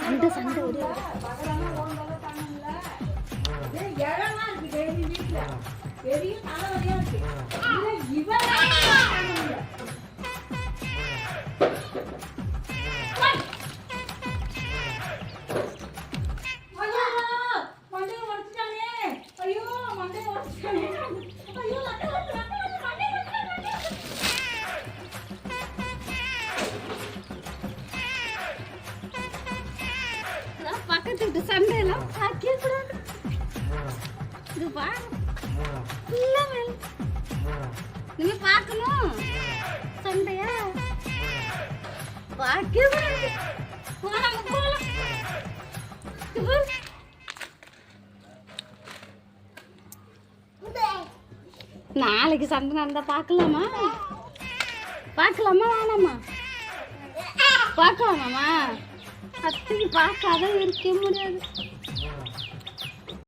சண்டை சண்டை ஒரு பெரிய தலைவலியா இருக்கு. பக்கத்து சண்டை எல்லாம் பார்க்கக்கூடாது. இது நீங்க பார்க்கணும் சண்டையா பார்க்கக்கூடாது. நாளைக்கு சண்டை நடந்தா பார்க்கலாமா? பார்க்கலாமா வேணாமா? பார்க்கலாமாம்மா? அத்தைக்கு பார்க்காத இருக்க முடியாது.